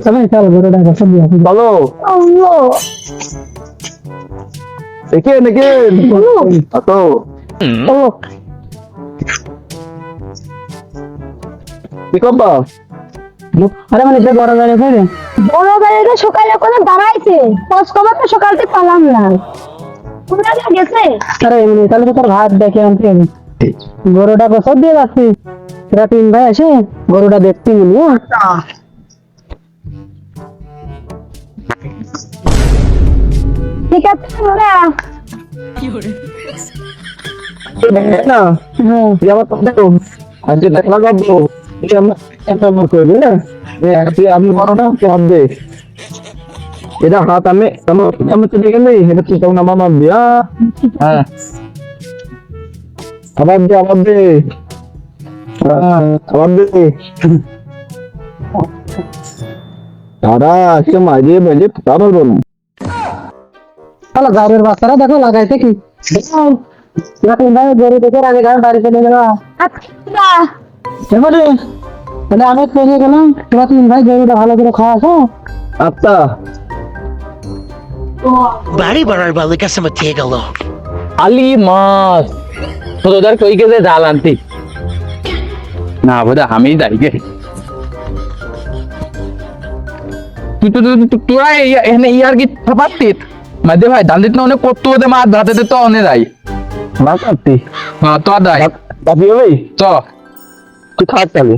তবে চল গরুটা সব দিয়ে আসি। বলো দেখে দেখে তো কি করবা? আরে মানে যে বড় গাড়ি আছে রে, বড় গাড়িটা সকালে করে দাঁড়াইছে, খোঁজ খবর তো সকালতে পেলাম না। তোমরা গেছে? আরে এমনি তাহলে তো তোর ভাত দেখে আনতে হবে। গরুটা সব দিয়ে যাচ্ছি, এরা তিন ভাই আসে গরুটা দেখতে গেলি। ঠিক আছে তোমরা না হ্যাঁ আমার তো দেখো আজকে দেখলা যাবো এই আমরা একটা লোক করবে না তুই আমি বড় না তুই হাত দে এটা হাত আমি আমি তো দেখে নেই এটা তুই তখন আমার মারবি হ্যাঁ আবার দে আবার দে আবার দে দাদা আজকে মাঝে বেজে ফুটা বলবো না তাহলে গাড়ির বাচ্চারা দেখো লাগাইছে কি না তিন ভাই গরু দেখে আগে গাড়ি বাড়িতে নিয়ে গেল। আচ্ছা এবারে তাহলে আমি পেরিয়ে গেলাম, তোরা তিন ভাই গরুটা ভালো করে খাওয়াছো। আচ্ছা বাড়ি বাড়ার বালে কাছে মাতিয়ে গেল আলি মাছ তোদের কই গেছে জাল আনতি না বোধা আমি যাই গে তোরা এখানে ইয়ার কি থাপাতিত মাঝে ভাই দান্দিত না অনেক কত দে মাছ ধরাতে তো অনে যাই মাছ আনতি হ্যাঁ তো দাই দাবি হবে তো তুই খাওয়া চাবি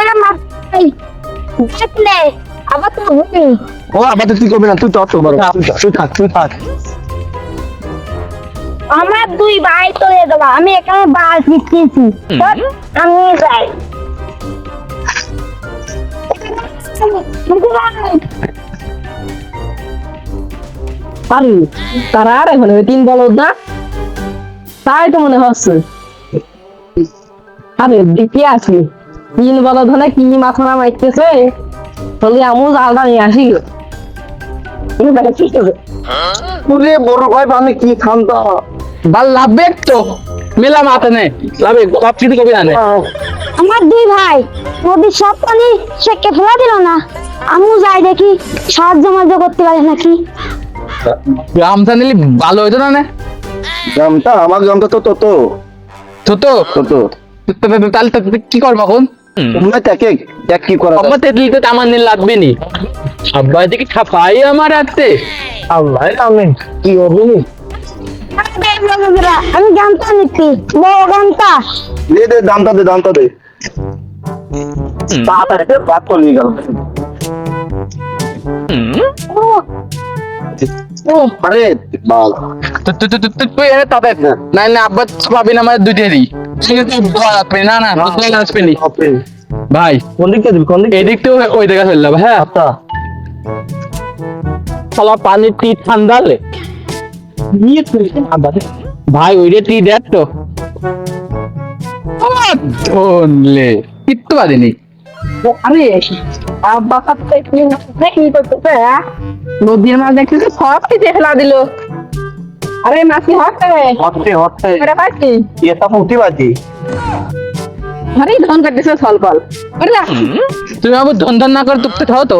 এরা মার দেখলে আবার তো হবি। ও আবার তুই করবি না তুই তো অত বড় তুই থাক আমার দুই ভাই তোলে দেবা, আমি এখানে বাস শিখতেছি, আমি যাই। আরে তারা আর এখন তিন বলদ না, তাই তো মনে হচ্ছে। আরে দেখে আসি তিন বলদ হলে কি মাথা মারতেছে, তাহলে আমু জালটা নিয়ে আসি। পুরে বড় ভাই আমি কি খান্তা বাল লাভবে তো মেলা মাথা নে লাভে সব কিছু কবি আনে আমার দুই ভাই নদীর সব পানি সেকে ফেলা দিল না, আমিও যাই দেখি সাহায্য মাঝে করতে পারে নাকি। গামছা নিলি ভালো হইতো না নে জামটা আমার জামটা তো তো তো তো তো তাহলে কি করবো এখন তোমরা তাকে দেখ কি করা আব্বা তেতলি তো আমার নিয়ে লাগবে নি আব্বা এদিকে ছাপাই আমার হাতে আল্লাহ আমি কি হবে আমি গামটা নিচ্ছি, বড় গামটা। দে দামটা দে তাড়াতাড়ি বাদ করে নিয়ে গেল আরে বাল তুই এনে তাতে না না আব্বা পাবি না আমার দুইটা দিই না না আসবে নি ভাই কোন দিকে দিবি কোন দিকে এদিক তো ওই জায়গা চলে যাবে হ্যাঁ আচ্ছা শালা পানি টি ঠান্ডা লে ভাই ওই রে টি দেখ তো ধনলে কিচ্ছু বাদেনি আরে আব্বা সাথে কি করতেছে? নদীর মাছ দেখতেছে সব কিছু ফেলা দিল। আরে মাছি হচ্ছে হচ্ছে এটা পাচ্ছি, এটা মুটি বাজি আরে ধন কাটতেছে সলপল। আরে তুমি আবার ধন ধন না করে তুকতে খাও তো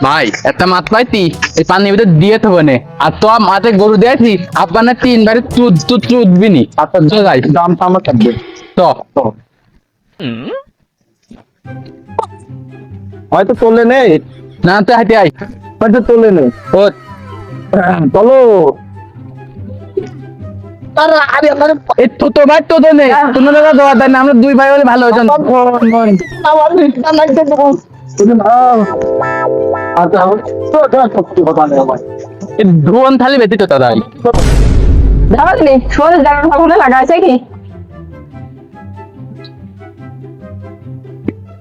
ভাই একটা মাছ পাইতি এই পানির ভিতরে দিয়ে থবো নে আর তো মাঠে গরু দিয়েছি আপনার তিন বারে চুদবি নি আচ্ছা চল যাই দামটা আমার থাকবে তো হয়তো তোলে নেই না তো হাঁটে আই হয়তো তোলে নেই ও চলো এই তো ভাই তো নেই তোমার দাদা দেওয়া দেয় না আমরা দুই ভাই হলে ভালো হয়েছেন ধোন থালি ব্যতীত দাদা ধাবালি সোজা জানার ভাবনা লাগাইছে কি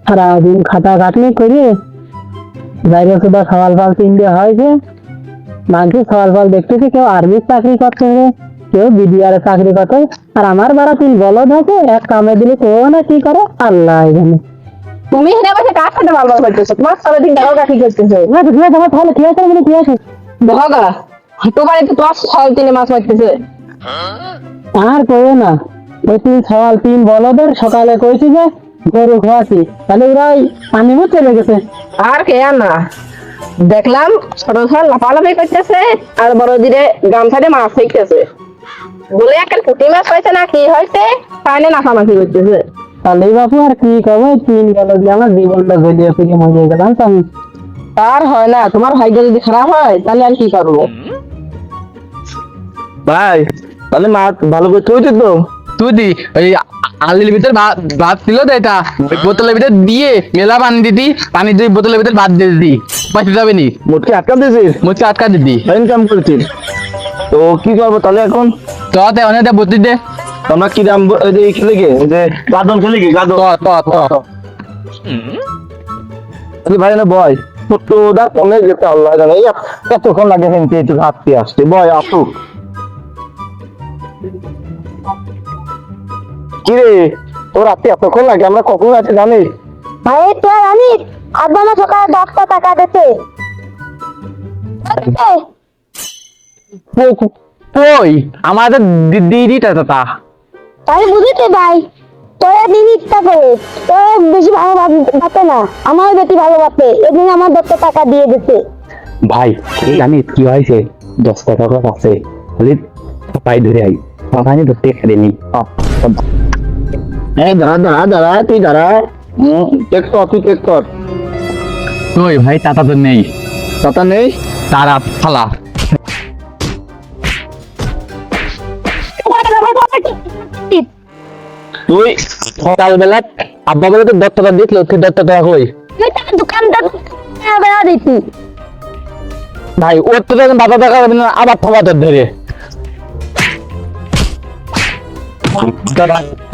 সারাদিন খাটা খাটনি করে বাইরে শুধু সওয়াল ফাল তিনটে হয়েছে, মাঝে সওয়াল ফাল দেখতেছি কেউ আর্মির চাকরি করতে, কেউ বিডিআর চাকরি করতে, আর আমার বাড়া তিন বলদ আছে এক কামে দিলে কেউ না কি করে আল্লাহ জানে। তুমি এখানে বসে কার সাথে বালবাল করতেছো? তোমার সারাদিন টাকা কাঠি করতেছো না, ঠিক আছে আমার তাহলে ঠিক আছে মানে কি আছে দেখা তোমার একটু তোমার ফল তিনে মাছ মারতেছে আর কইও না, ওই 3 বলদের সকালে কইছি যে গরু খাওয়াছি, তাহলে ওরাই পানি মত চলে গেছে। আর কে না দেখলাম ছোট ছোট লাফালাফি করতেছে আর বড় দিরে গামছা দিয়ে মাছ ফেকতেছে বলে একটা পুঁটি মাছ হয়েছে না কি হয়েছে পানি লাফালাফি করতেছে। তাহলে বাপু আর কি কবে 3 বলদ দিয়ে আমার জীবনটা গলিয়ে ফিরে মজে গেলাম তো আমি। আর হয় না, তোমার ভাগ্য যদি খারাপ হয় তাহলে আর কি করবো। ভাই তাহলে মাছ ভালো করে থইতে তো। তুই দি ওই আলির ভিতর ভাত ছিল তো এটা ওই বোতলের ভিতর দিয়ে মেলা পানি দিতি, পানি দিয়ে বোতলের ভিতর ভাত দিয়ে দিতি, পাইতে যাবে নি মোটকে আটকা দিয়েছিস, মুখে আটকা দিতি। ইনকাম করেছিস। তো কি করবো তাহলে এখন? তো অনেক বতি দে, আমরা কি দাম খেলে গে যে গাদন খেলে গে গাদন। ভাই না বয় তো দা অনেক যেতে আল্লাহ জানে এতক্ষণ লাগে কিন্তু একটু হাঁটতে আসতে বয় আসুক। কিরে তোর রাতে এতক্ষণ লাগে, আমরা কখন আছে জানিস? ভাই তুই জানিস আব্বা আমার সকালে 10টা টাকা দিতে ওই আমাদের দিদিটা তা তাই বুঝেছি ভাই, তোরা দিন ইচ্ছা করে তোরা বেশি ভালো বাতে না, আমার বেশি ভালো বাতে, এদিন আমার 10টা টাকা দিয়ে দিতে। ভাই জানিস কি হয়েছে? 10 টাকা করে আছে খালি পাই ধরে আই পানি ধরতে খেলে নি। দাঁড়া তুই দাঁড়া, চেক কর তুই চেক কর। ওই ভাই টাটা তো নেই, কথা নেই তারা ফালা তুই সকালবেলা আব্বা বলে তো 10 টাকা দিছিল, তুই 10 টাকা কই? তুই তো দোকানদার বেড়া দিতি। ভাই ওর তো এখন বাবা দেখা যাবে না, আবার থবাতে ধরে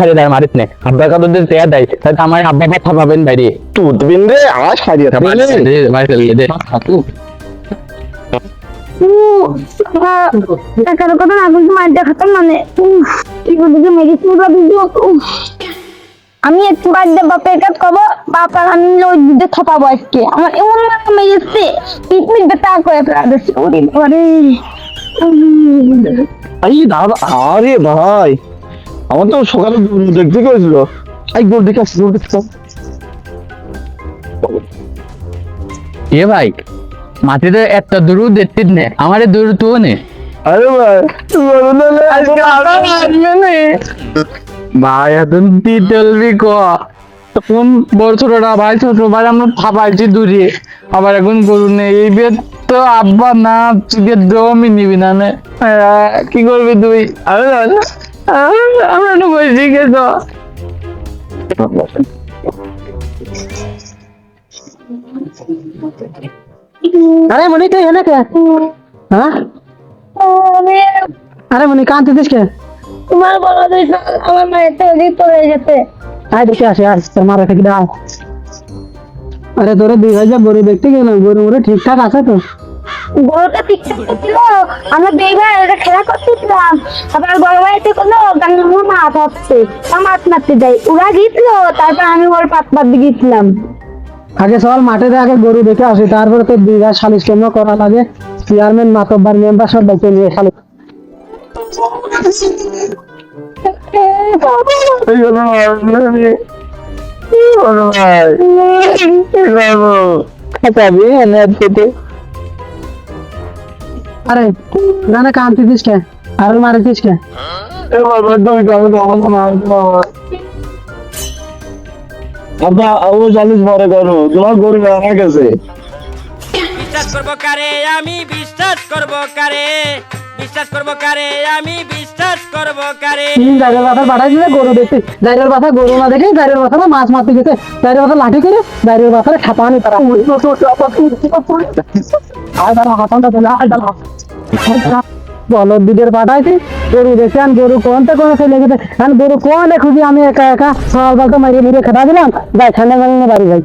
আরে দাঁড়া মারিস নে, আব্বা কাদের দিয়ে তেয়া দেয় তাহলে আমার আব্বা ভাত খাবেন বাইরে তুই দিন রে আজ সারিয়ে থাকবে দে টাকার কথা না বলতে মার দেখাতাম মানে কি বলতে মেডিসিন দিও। আমি একটু বাড়িতে বাপের কাজ করবো, বাপা আমি ওই দুধে থপাবো আজকে। আমার এমন মেরেছে পিকনিক বেতা করে ফেলাদেছে। এই দাদা আরে ভাই আমার তো সকালে দেখতে গেছিল, এই গোল দেখে আসছি, গোল দেখতে এ ভাই মাটিতে একটা দূর দেখতে নে, আমারে দূর তো নে। আরে ভাই ভাই এখন তুই চলবি ক তখন বড় ছোটরা ভাই ছোট ভাই আমরা থাপাইছি দূরে, আবার এখন গরু নেই এই বেদ তো আব্বা না তুই দমই নিবি না নে, কি করবি তুই? আমরা তো বলছি কে তো আরে মনি তুই এনে কে? হ্যাঁ আরে মনি কাঁদতেছিস কে? তোমার বলা দিস আমার মায়ের তো ওদিক পড়ে গেছে। আয় দেখে আসে, আয় তোর মারা থেকে দাও। আরে তোরে 2000 গরু দেখতে গেলাম, গরু মরে ঠিকঠাক আছে তো? গরুটা ঠিকঠাক ছিল, আমরা দুই ভাই ওটা খেলা করতেছিলাম, আবার বড় ভাই এসে করলো গাঙ্গের মাছ হচ্ছে, মাছ মারতে যাই, ওরা গিয়েছিল তারপর আমি ওর পাত দিয়ে গিয়েছিলাম। আগে চল মাঠে আগে গরু দেখে আসি, তারপরে তো 2 ভাই সালিশ কেমন করা লাগে, চেয়ারম্যান মাতব্বার মেম্বার সব দেখে নিয়ে সালিশ। আরে না কাঁদতেছিস কে? আর মারিছিস কে? আব্বা ও জানিস বড় গরু, তোমার গরু মারা গেছে। বিশ্বাস করব কারে আমি বিশ্বাস করব কারে বিশ্বাস করব কারে আমি বিশ্বাস করব কারে জাইরের মাথার পাঠাইছিলে গরু দেখতে, জাইরের মাথা গরু না দেখে জাইরের মাথা মাছ মারতে গেছে, জাইরের মাথা লাঠি করে জাইরের মাথার খাপানি তারা বলদ দুধের পাঠাইছি গরু দেখে, আর গরু কোনটা কোন ফেলে গেছে, গরু কোন খুঁজি আমি একা একা সকাল মারিয়ে খেটা দিলাম, যাই ঠান্ডা বাড়ি যাই।